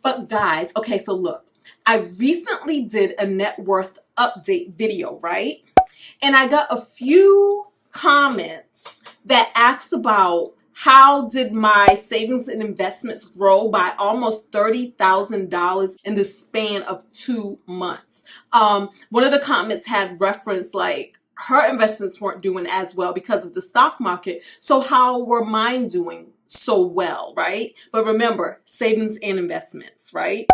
But guys, okay, so look, I recently did a net worth update video, right? And I got a few comments that asked about how did my savings and investments grow by almost $30,000 in the span of 2 months. One of the comments had reference like her investments weren't doing as well because of the stock market. So how were mine doing so well, right? But remember, savings and investments, right?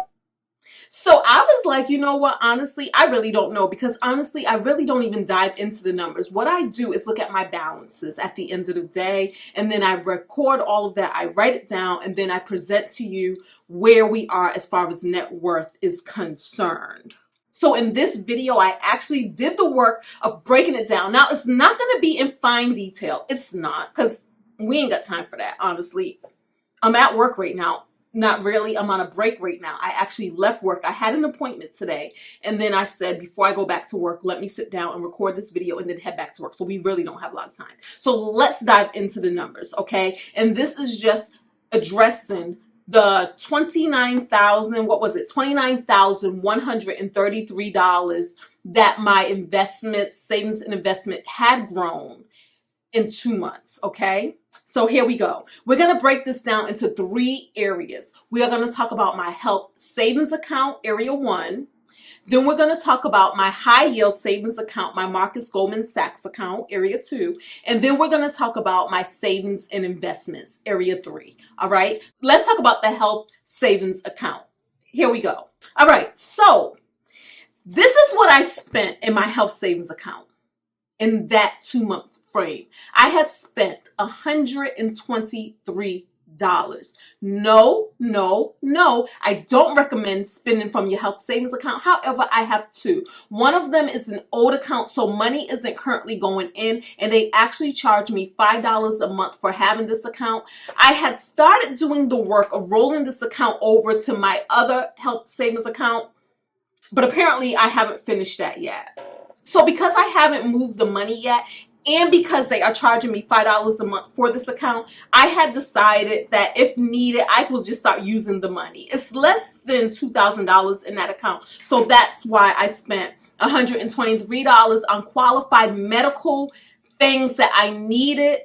So I was like, you know what, honestly, I really don't know, because honestly, I really don't even dive into the numbers. What I do is look at my balances at the end of the day, and then I record all of that. I write it down, and then I present to you where we are as far as net worth is concerned. So in this video, I actually did the work of breaking it down. Now, it's not going to be in fine detail. It's not, because we ain't got time for that, honestly. I'm at work right now. Not really. I'm on a break right now. I actually left work. I had an appointment today. And then I said, before I go back to work, let me sit down and record this video and then head back to work. So we really don't have a lot of time. So let's dive into the numbers, okay? And this is just addressing the $29,133 that my investment, savings and investment had grown in 2 months, okay? So here we go. We're going to break this down into 3 areas. We are going to talk about my health savings account, area 1. Then we're going to talk about my high yield savings account, my Marcus Goldman Sachs account, area 2. And then we're going to talk about my savings and investments, area 3. All right. Let's talk about the health savings account. Here we go. All right. So this is what I spent in my health savings account in that 2-month frame. I had spent $123. No, I don't recommend spending from your health savings account. However, I have 2. One of them is an old account, so money isn't currently going in, and they actually charge me $5 a month for having this account. I had started doing the work of rolling this account over to my other health savings account, but apparently I haven't finished that yet. So because I haven't moved the money yet, and because they are charging me $5 a month for this account, I had decided that if needed, I will just start using the money. It's less than $2,000 in that account. So that's why I spent $123 on qualified medical things that I needed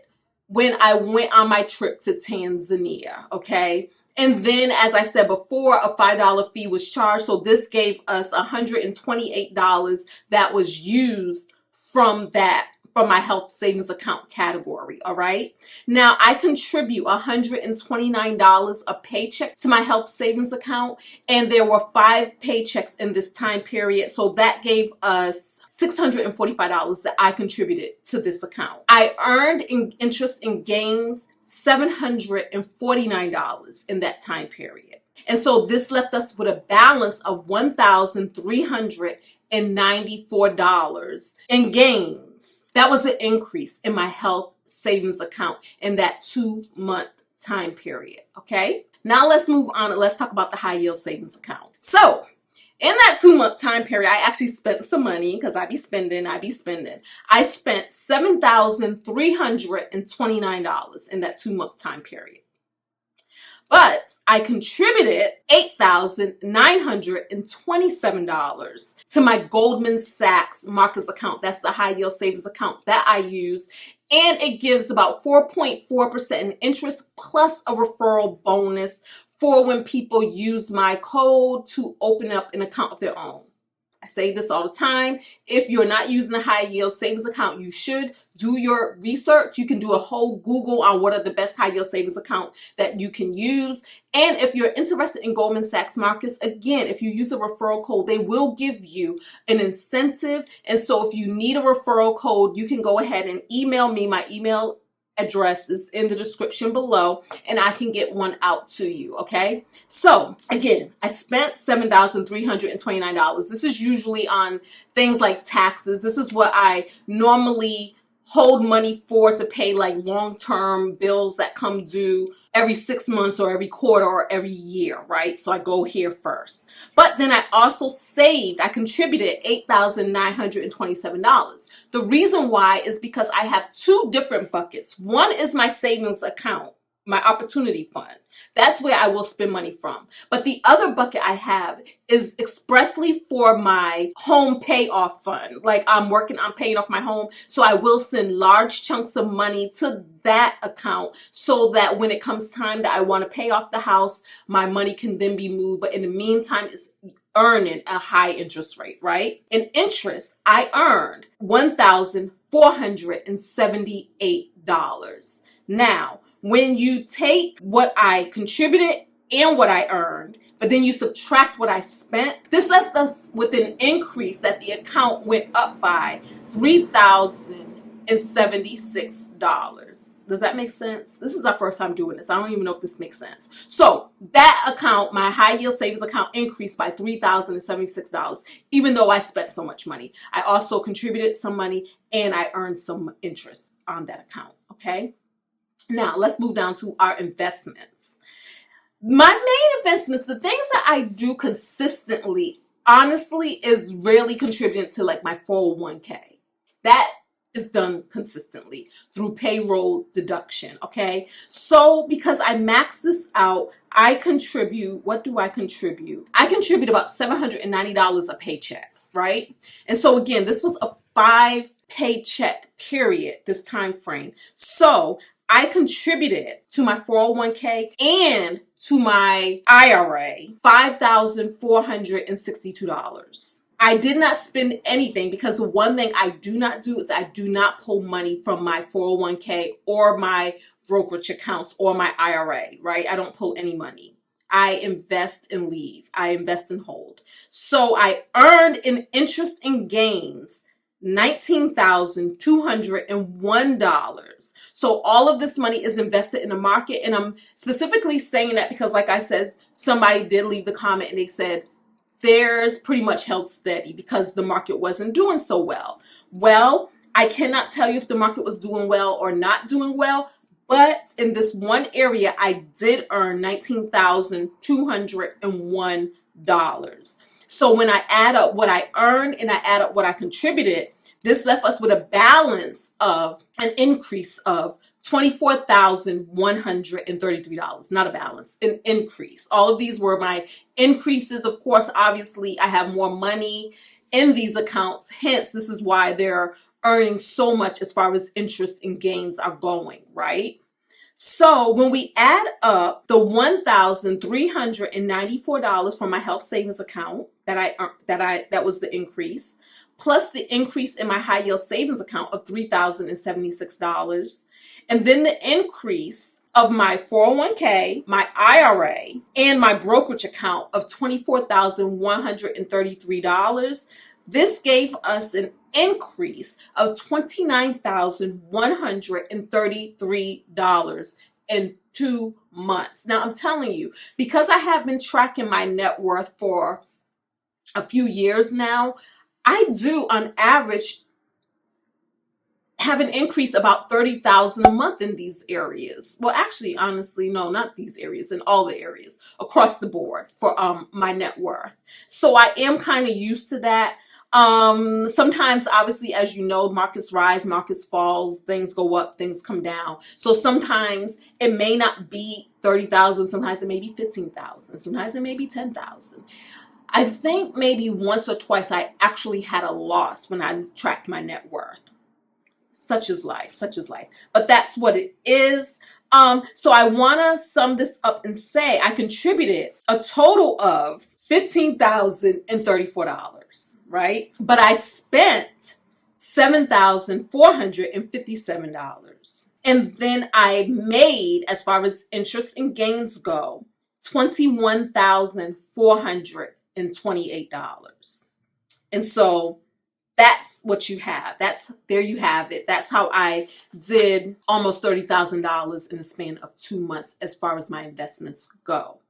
when I went on my trip to Tanzania, okay? And then, as I said before, a $5 fee was charged. So this gave us $128 that was used from my health savings account category. All right. Now I contribute $129 a paycheck to my health savings account. And there were 5 paychecks in this time period. So that gave us $645 that I contributed to this account. I earned interest and gains $749 in that time period. And so this left us with a balance of $1,394 in gains. That was an increase in my health savings account in that 2-month time period. Okay. Now let's move on and let's talk about the high yield savings account. So in that 2-month time period, I actually spent some money because I be spending. I spent $7,329 in that 2-month time period. But I contributed $8,927 to my Goldman Sachs Marcus account. That's the high yield savings account that I use. And it gives about 4.4% in interest plus a referral bonus for when people use my code to open up an account of their own. I say this all the time. If you're not using a high yield savings account, you should do your research. You can do a whole Google on what are the best high yield savings account that you can use. And if you're interested in Goldman Sachs Marcus, again, if you use a referral code, they will give you an incentive. And so if you need a referral code, you can go ahead and email me. My email address is in the description below, and I can get one out to you, okay? So again, I spent $7,329. This is usually on things like taxes. This is what I normally hold money for to pay like long-term bills that come due every 6 months or every quarter or every year, right? So I go here first. But then I also I contributed $8,927. The reason why is because I have 2 different buckets. One is my savings account, my opportunity fund. That's where I will spend money from. But the other bucket I have is expressly for my home payoff fund. Like I'm working on paying off my home. So I will send large chunks of money to that account so that when it comes time that I want to pay off the house, my money can then be moved. But in the meantime, it's earning a high interest rate, right? In interest, I earned $1,478. Now, when you take what I contributed and what I earned, but then you subtract what I spent, this left us with an increase that the account went up by $3,076. Does that make sense? This is our first time doing this. I don't even know if this makes sense. So that account, my high yield savings account, increased by $3,076, even though I spent so much money. I also contributed some money and I earned some interest on that account, okay? Now let's move down to our investments. My main investments, the things that I do consistently, honestly, is really contributing to like my 401k. That is done consistently through payroll deduction, okay? So because I max this out, I contribute, what do I contribute? I contribute about $790 a paycheck, right? And so again, this was a 5 paycheck period, this time frame. So I contributed to my 401k and to my IRA $5,462. I did not spend anything because the one thing I do not do is I do not pull money from my 401k or my brokerage accounts or my IRA, right? I don't pull any money. I invest and leave. I invest and hold. So I earned in interest and gains $19,201. So all of this money is invested in the market. And I'm specifically saying that because, like I said, somebody did leave the comment and they said, theirs pretty much held steady because the market wasn't doing so well. Well, I cannot tell you if the market was doing well or not doing well, but in this one area, I did earn $19,201. So when I add up what I earned and I add up what I contributed, this left us with a balance of an increase of $24,133. Not a balance, an increase. All of these were my increases. Of course, obviously, I have more money in these accounts. Hence, this is why they're earning so much as far as interest and gains are going, right? So when we add up the $1,394 from my health savings account that was the increase, plus the increase in my high yield savings account of $3,076, and then the increase of my 401k, my IRA, and my brokerage account of $24,133, this gave us an increase of $29,133 in 2 months. Now, I'm telling you, because I have been tracking my net worth for a few years now, I do, on average, have an increase about $30,000 a month in these areas. Well, actually, honestly, no, not these areas, in all the areas across the board for my net worth. So I am kind of used to that. Sometimes, obviously, as you know, markets rise, markets falls, things go up, things come down. So sometimes it may not be 30,000. Sometimes it may be 15,000. Sometimes it may be 10,000. I think maybe once or twice I actually had a loss when I tracked my net worth. Such is life, such is life. But that's what it is. So I want to sum this up and say I contributed a total of $15,034, right? But I spent $7,457. And then I made, as far as interest and gains go, $21,428. And so that's what you have. There you have it. That's how I did almost $30,000 in the span of 2 months as far as my investments go.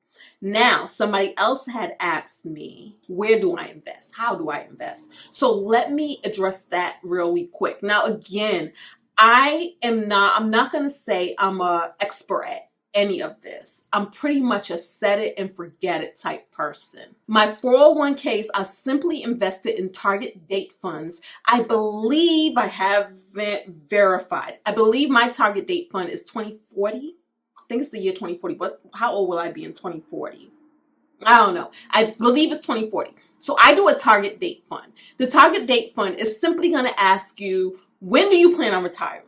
Now, somebody else had asked me, where do I invest? How do I invest? So let me address that really quick. Now, again, I'm not going to say I'm an expert at any of this. I'm pretty much a set it and forget it type person. My 401ks are simply invested in target date funds. I believe, I haven't verified, I believe my target date fund is 2040. think it's the year 2040, but how old will I be in 2040? I don't know. I believe it's 2040. So I do a target date fund. The target date fund is simply going to ask you, when do you plan on retiring?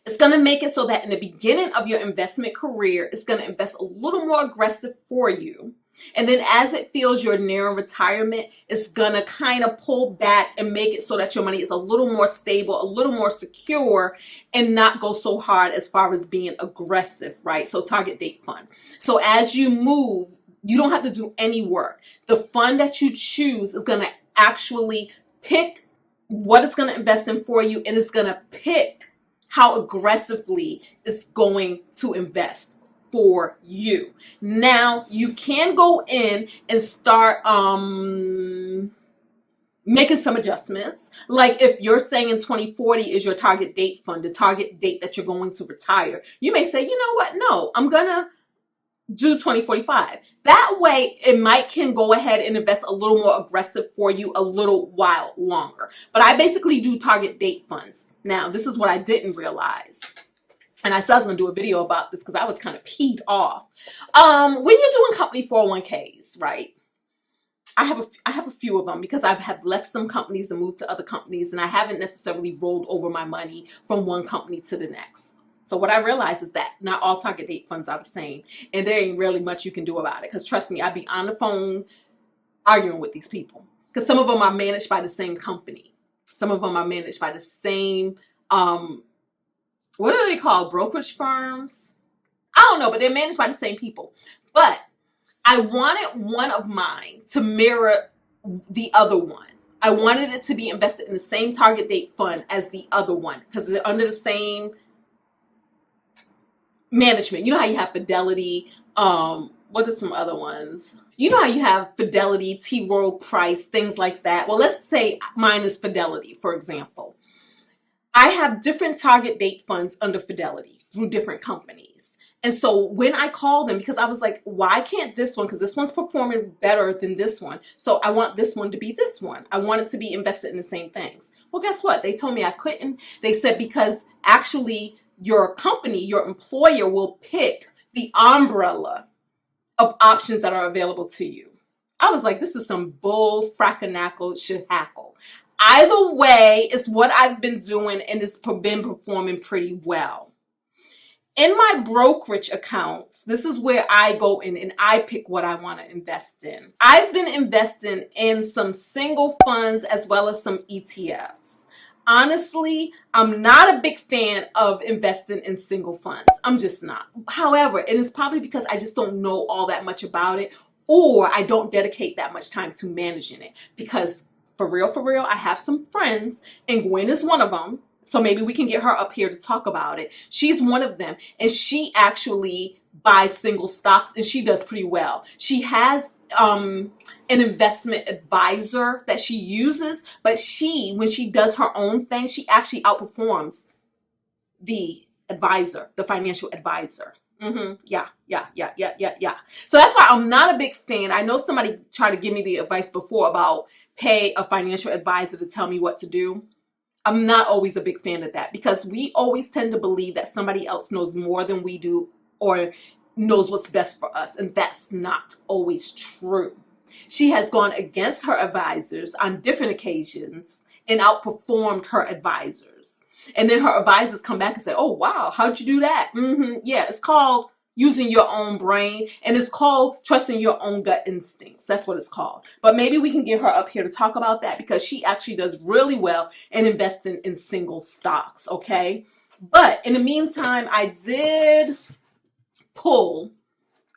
It's going to make it so that in the beginning of your investment career, it's going to invest a little more aggressive for you. And then as it feels you're nearing retirement, it's going to kind of pull back and make it so that your money is a little more stable, a little more secure, and not go so hard as far as being aggressive, right? So target date fund. So as you move, you don't have to do any work. The fund that you choose is going to actually pick what it's going to invest in for you, and it's going to pick how aggressively it's going to invest for you. Now, you can go in and start making some adjustments. Like if you're saying in 2040 is your target date fund, the target date that you're going to retire, you may say, you know what? No, I'm going to do 2045. That way, it can go ahead and invest a little more aggressive for you a little while longer. But I basically do target date funds. Now, this is what I didn't realize. And I said I was going to do a video about this because I was kind of peed off. When you're doing company 401ks, right? I have a few of them because have left some companies and moved to other companies, and I haven't necessarily rolled over my money from one company to the next. So what I realized is that not all target date funds are the same, and there ain't really much you can do about it. Because trust me, I'd be on the phone arguing with these people because some of them are managed by the same company. Some of them are managed by the same, what are they called? Brokerage firms? I don't know, but they're managed by the same people. But I wanted one of mine to mirror the other one. I wanted it to be invested in the same target date fund as the other one because they're under the same management. You know how you have Fidelity, what are some other ones? You know how you have Fidelity, T. Rowe Price, things like that. Well, let's say mine is Fidelity, for example. I have different target date funds under Fidelity through different companies. And so when I call them, because I was like, why can't this one? Because this one's performing better than this one. So I want this one to be this one. I want it to be invested in the same things. Well, guess what? They told me I couldn't. They said, because actually your company, your employer will pick the umbrella of options that are available to you. I was like, this is some bull frackanackle shahackle. Either way, it's what I've been doing, and it's been performing pretty well. In my brokerage accounts, this is where I go in and I pick what I want to invest in. I've been investing in some single funds as well as some ETFs. Honestly, I'm not a big fan of investing in single funds. I'm just not. However, it is probably because I just don't know all that much about it, or I don't dedicate that much time to managing it. Because for real, I have some friends, and Gwen is one of them. So maybe we can get her up here to talk about it. She's one of them, and she actually buys single stocks, and she does pretty well. She has an investment advisor that she uses, but when she does her own thing, she actually outperforms the advisor, the financial advisor. Yeah. So that's why I'm not a big fan. I know somebody tried to give me the advice before about pay a financial advisor to tell me what to do. I'm not always a big fan of that because we always tend to believe that somebody else knows more than we do or knows what's best for us. And that's not always true. She has gone against her advisors on different occasions and outperformed her advisors. And then her advisors come back and say, oh, wow, how'd you do that? Yeah, it's called using your own brain, and it's called trusting your own gut instincts. That's what it's called. But maybe we can get her up here to talk about that because she actually does really well in investing in single stocks, okay? But in the meantime, I did pull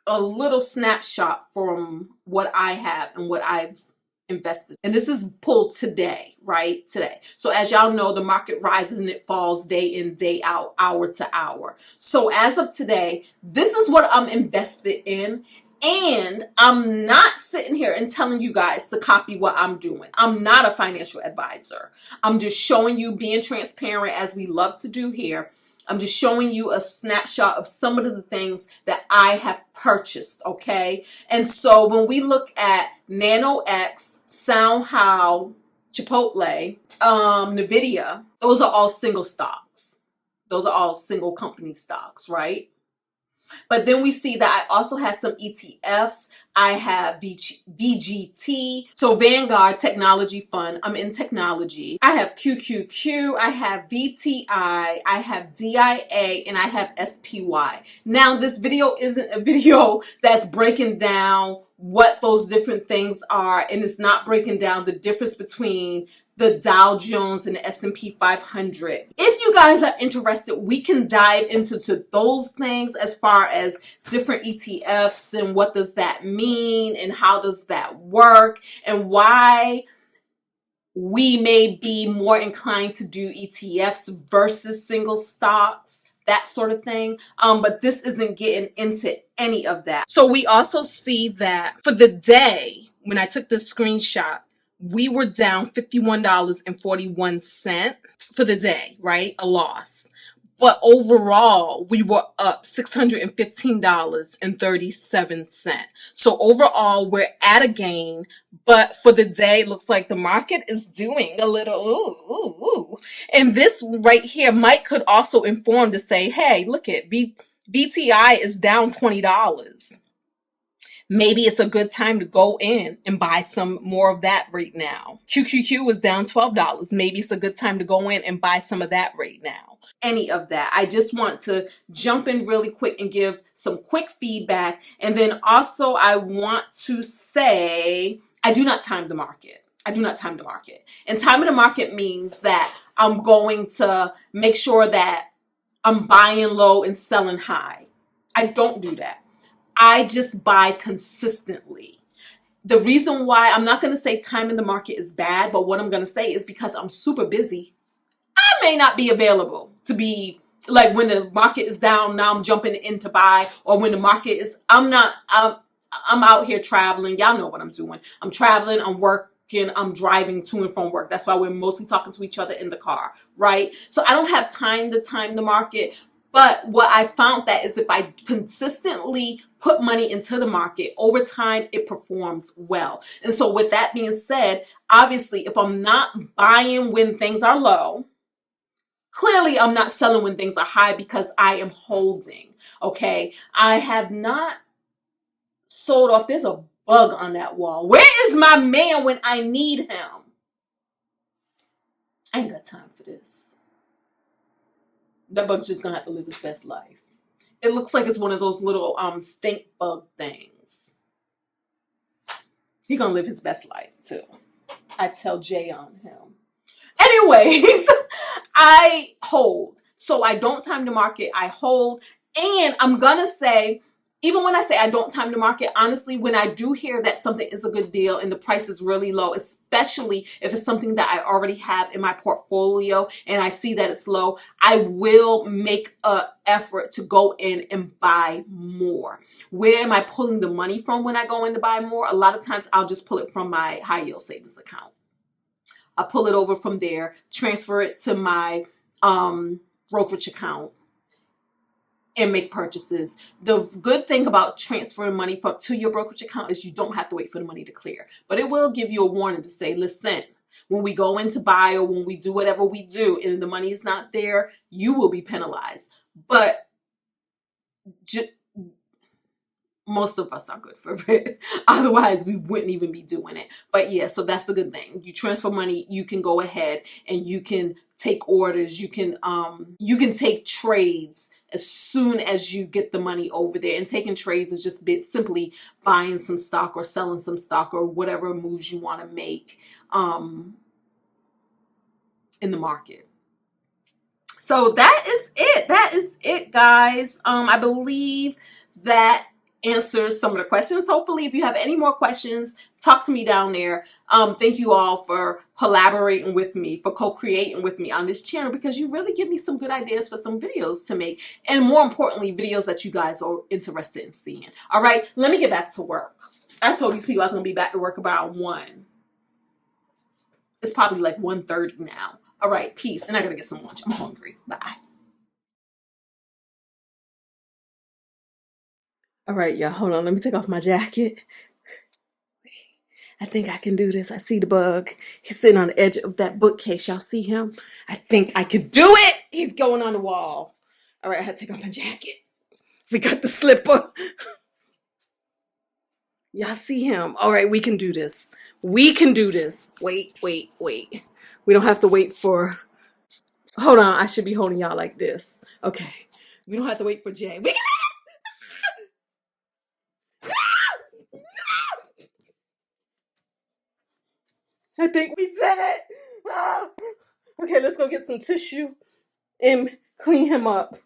a little snapshot from what I have and what I've invested. And this is pulled today, right? Today. So as y'all know, the market rises and it falls day in, day out, hour to hour. So as of today, this is what I'm invested in. And I'm not sitting here and telling you guys to copy what I'm doing. I'm not a financial advisor. I'm just showing you, being transparent as we love to do here. I'm just showing you a snapshot of some of the things that I have purchased, okay? And so when we look at NanoX, SoundHow, Chipotle, NVIDIA, those are all single stocks. Those are all single company stocks, right? But then we see that I also have some ETFs. I have VGT, so Vanguard Technology Fund. I'm in technology. I have QQQ, I have VTI, I have DIA, and I have SPY. Now, this video isn't a video that's breaking down what those different things are, and it's not breaking down the difference between the Dow Jones and the S&P 500. If you guys are interested, we can dive into those things as far as different ETFs and what does that mean and how does that work and why we may be more inclined to do ETFs versus single stocks, that sort of thing. But this isn't getting into any of that. So we also see that for the day, when I took this screenshot, we were down $51.41 for the day, right? A loss. But overall, we were up $615.37. So overall, we're at a gain. But for the day, it looks like the market is doing a little ooh. And this right here could also inform to say, hey, look at VTI is down $20. Maybe it's a good time to go in and buy some more of that right now. QQQ was down $12. Maybe it's a good time to go in and buy some of that right now. Any of that. I just want to jump in really quick and give some quick feedback. And then also I want to say, I do not time the market. I do not time the market. And timing the market means that I'm going to make sure that I'm buying low and selling high. I don't do that. I just buy consistently. The reason why I'm not going to say time in the market is bad, but what I'm going to say is because I'm super busy, I may not be available to be like when the market is down, now I'm jumping in to buy, or when the market is, I'm out here traveling. Y'all know what I'm doing. I'm traveling, I'm working, I'm driving to and from work. That's why we're mostly talking to each other in the car, right? So I don't have time to time the market. But what I found that is if I consistently put money into the market, over time, it performs well. And so with that being said, obviously, if I'm not buying when things are low, clearly I'm not selling when things are high because I am holding, okay? I have not sold off. There's a bug on that wall. Where is my man when I need him? I ain't got time for this. That bug's just gonna have to live his best life. It looks like it's one of those little stink bug things. He gonna live his best life too. I tell Jay on him. Anyways, I hold. So I don't time the market, I hold. And I'm gonna say, even when I say I don't time the market, honestly, when I do hear that something is a good deal and the price is really low, especially if it's something that I already have in my portfolio and I see that it's low, I will make an effort to go in and buy more. Where am I pulling the money from when I go in to buy more? A lot of times I'll just pull it from my high yield savings account. I'll pull it over from there, transfer it to my brokerage account, and make purchases. The good thing about transferring money to your brokerage account is you don't have to wait for the money to clear. But it will give you a warning to say, listen, when we go in to buy or when we do whatever we do and the money is not there, you will be penalized. But most of us are good for it. Otherwise, we wouldn't even be doing it. But yeah, so that's the good thing. You transfer money, you can go ahead and you can take orders. You can take trades as soon as you get the money over there. And taking trades is just simply buying some stock or selling some stock or whatever moves you want to make in the market. So that is it. That is it, guys. I believe that answers some of the questions. Hopefully, if you have any more questions, talk to me down there. Thank you all for collaborating with me, for co-creating with me on this channel, because you really give me some good ideas for some videos to make, and more importantly, videos that you guys are interested in seeing. All right, let me get back to work. I told these people I was going to be back to work about 1. It's probably like 1:30 now. All right, peace, and I got to get some lunch. I'm hungry. Bye. All right, y'all, hold on. Let me take off my jacket. I think I can do this. I see the bug. He's sitting on the edge of that bookcase. Y'all see him? I think I can do it. He's going on the wall. All right, I had to take off my jacket. We got the slipper. Y'all see him? All right, we can do this. We can do this. Wait. We don't have to wait for... Hold on, I should be holding y'all like this. Okay. We don't have to wait for Jay. We can do this! I think we did it. Okay, let's go get some tissue and clean him up.